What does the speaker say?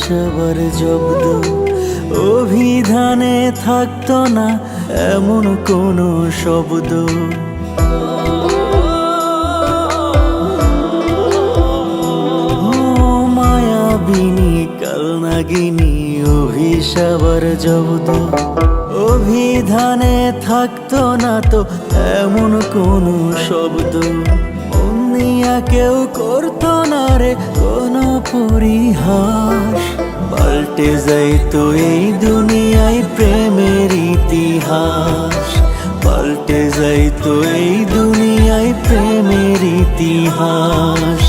অভিসাবার জব্দ। অভিধানে থাকতো না এমন কোনো শব্দ। মায়াবিনী কালনাগিনী অভিসাবার জব্দ। অভিধানে থাকতো না তো এমন কোনো শব্দ। অন্যিয়া কেউ করতো না রে কোনো পরিহাস। পাল্টে যাইতো এই দুনিয়ায় প্রেমের ইতিহাস। পাল্টে যাইতো এই দুনিয়ায় প্রেমের ইতিহাস।